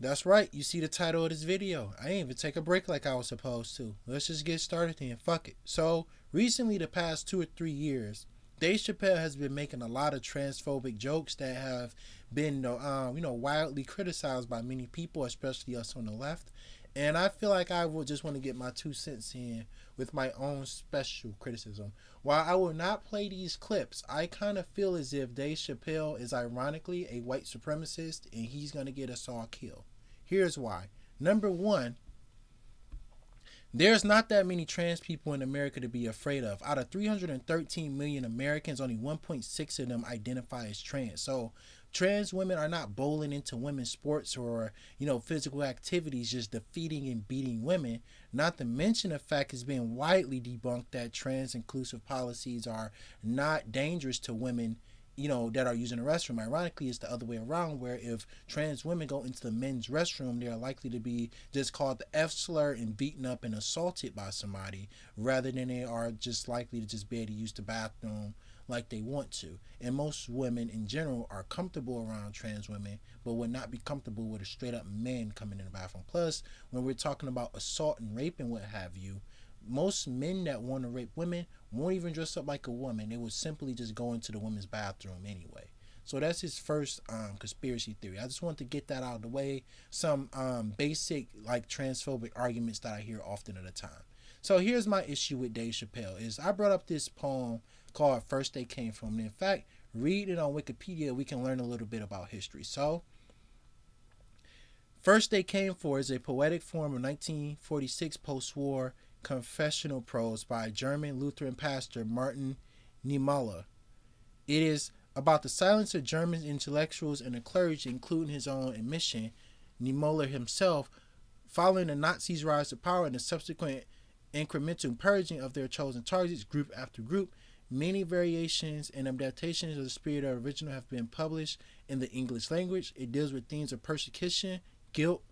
That's right. You see the title of this video. I didn't even take a break like I was supposed to. Let's just get started then. Fuck it. So, recently, the past 2 or 3 years, Dave Chappelle has been making a lot of transphobic jokes that have been, wildly criticized by many people, especially us on the left. And I feel like I will just want to get my 2 cents in with my own special criticism. While I will not play these clips, I kind of feel as if Dave Chappelle is ironically a white supremacist and he's going to get us all killed. Here's why. Number one, there's not that many trans people in America to be afraid of. Out of 313 million Americans, only 1.6 of them identify as trans. So trans women are not bowling into women's sports or, physical activities, just defeating and beating women. Not to mention the fact it's been widely debunked that trans inclusive policies are not dangerous to women, that are using the restroom. Ironically, it's the other way around, where if trans women go into the men's restroom, they are likely to be just called the F slur and beaten up and assaulted by somebody, rather than they are just likely to just be able to use the bathroom like they want to. And most women in general are comfortable around trans women, but would not be comfortable with a straight up man coming in the bathroom. Plus, when we're talking about assault and rape and what have you, most men that want to rape women won't even dress up like a woman. They would simply just go into the women's bathroom anyway. So that's his first conspiracy theory. I just want to get that out of the way. Some basic like transphobic arguments that I hear often at a time. So here's my issue with Dave Chappelle is I brought up this poem called First They Came From. And in fact, read it on Wikipedia. We can learn a little bit about history. So First They Came For is a poetic form of 1946 post-war confessional prose by German Lutheran pastor Martin Niemöller. It is about the silence of German intellectuals and the clergy, including his own admission, Niemöller himself, following the Nazis' rise to power and the subsequent incremental purging of their chosen targets, group after group. Many variations and adaptations of the spirit of the original have been published in the English language. It deals with themes of persecution, guilt,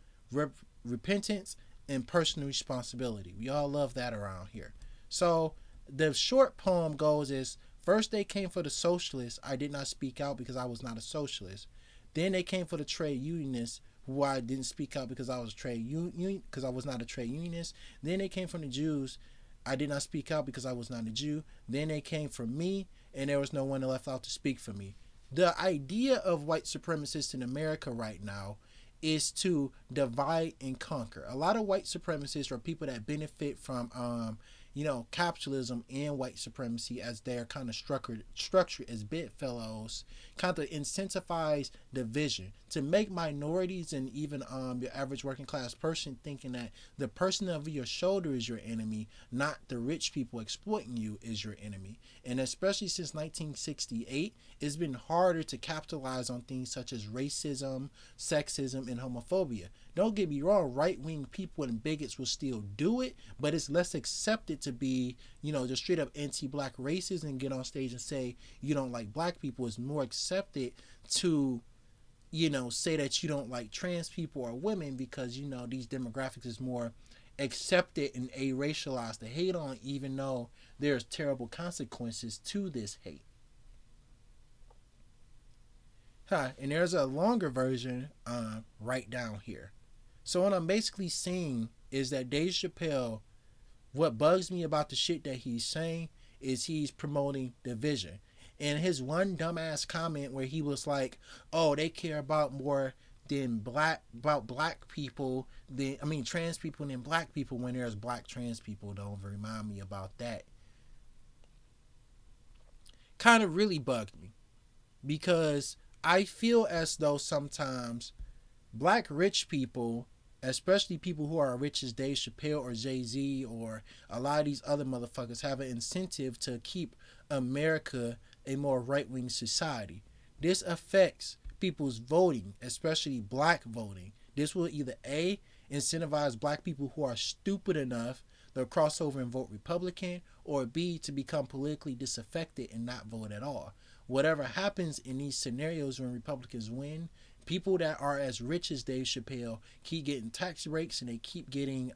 repentance, and personal responsibility. We all love that around here. So the short poem goes is, first they came for the socialists. I did not speak out because I was not a socialist. Then they came for the trade unionists, who I didn't speak out because I was because I was not a trade unionist. Then they came from the Jews. I did not speak out because I was not a Jew. Then they came for me, and there was no one left out to speak for me. The idea of white supremacists in America right now is to divide and conquer. A lot of white supremacists are people that benefit from capitalism and white supremacy, as they're kind of structured as bedfellows, kind of incentivize division to make minorities and even your average working class person thinking that the person over your shoulder is your enemy, not the rich people exploiting you is your enemy. And especially since 1968, it's been harder to capitalize on things such as racism, sexism, and homophobia. Don't get me wrong, right-wing people and bigots will still do it, but it's less accepted to be, just straight up anti-black racist and get on stage and say you don't like black people. It's more accepted to, say that you don't like trans people or women because, these demographics is more accepted and a-racialized to hate on, even though there's terrible consequences to this hate. And there's a longer version right down here. So what I'm basically saying is that Dave Chappelle, what bugs me about the shit that he's saying is he's promoting division. And his one dumbass comment where he was like, "Oh, they care about more than black people than trans people than black people," when there's black trans people. Don't remind me about that. Kind of really bugged me because I feel as though sometimes black rich people, especially people who are rich as Dave Chappelle or Jay-Z or a lot of these other motherfuckers, have an incentive to keep America a more right-wing society. This affects people's voting, especially black voting. This will either A, incentivize black people who are stupid enough to cross over and vote Republican, or B, to become politically disaffected and not vote at all. Whatever happens in these scenarios when Republicans win, people that are as rich as Dave Chappelle keep getting tax breaks and they keep getting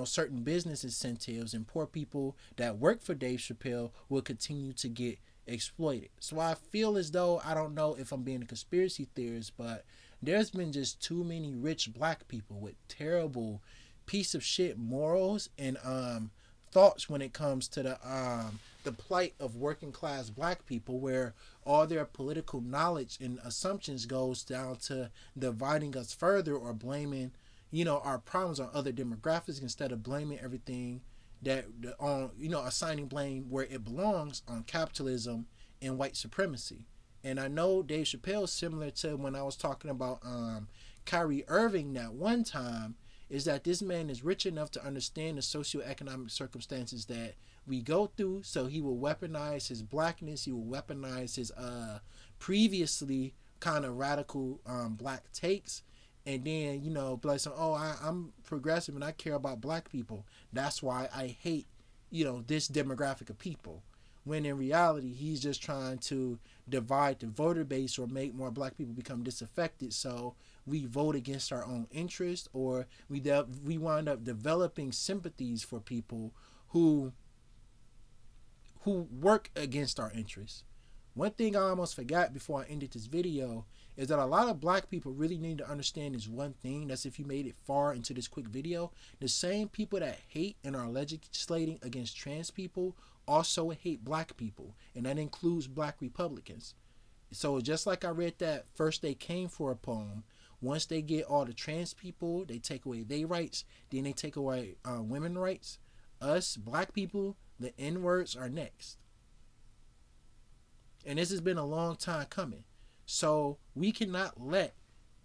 certain business incentives, and poor people that work for Dave Chappelle will continue to get exploited. So I feel as though, I don't know if I'm being a conspiracy theorist, but there's been just too many rich black people with terrible piece of shit morals and thoughts when it comes to the plight of working class black people, where all their political knowledge and assumptions goes down to dividing us further or blaming, our problems on other demographics instead of blaming everything that on, assigning blame where it belongs on capitalism and white supremacy. And I know Dave Chappelle, similar to when I was talking about Kyrie Irving that one time, is that this man is rich enough to understand the socioeconomic circumstances that we go through. So he will weaponize his blackness. He will weaponize his previously kind of radical black takes. And then, be like, oh, I'm progressive and I care about black people. That's why I hate, this demographic of people. When in reality, he's just trying to divide the voter base or make more black people become disaffected. So we vote against our own interest, or we wind up developing sympathies for people who work against our interests. One thing I almost forgot before I ended this video is that a lot of black people really need to understand this one thing. That's if you made it far into this quick video. The same people that hate and are legislating against trans people also hate black people, and that includes black Republicans. So just like I read that First They Came For a poem, once they get all the trans people, they take away their rights, then they take away women's rights. Us, black people, the N-words are next. And this has been a long time coming. So we cannot let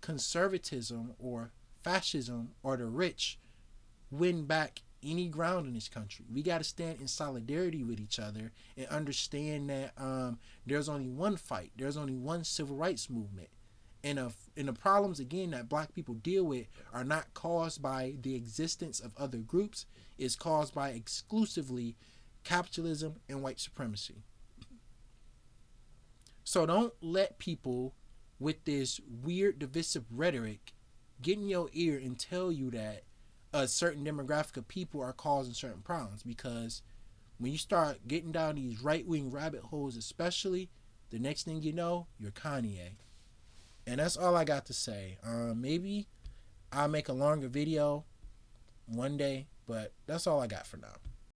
conservatism or fascism or the rich win back any ground in this country. We got to stand in solidarity with each other and understand that there's only one fight. There's only one civil rights movement. And the problems, again, that black people deal with are not caused by the existence of other groups. It's caused by exclusively capitalism and white supremacy. So don't let people with this weird divisive rhetoric get in your ear and tell you that a certain demographic of people are causing certain problems, because when you start getting down these right-wing rabbit holes especially, the next thing you know, you're Kanye. And that's all I got to say. Maybe I'll make a longer video one day, but that's all I got for now.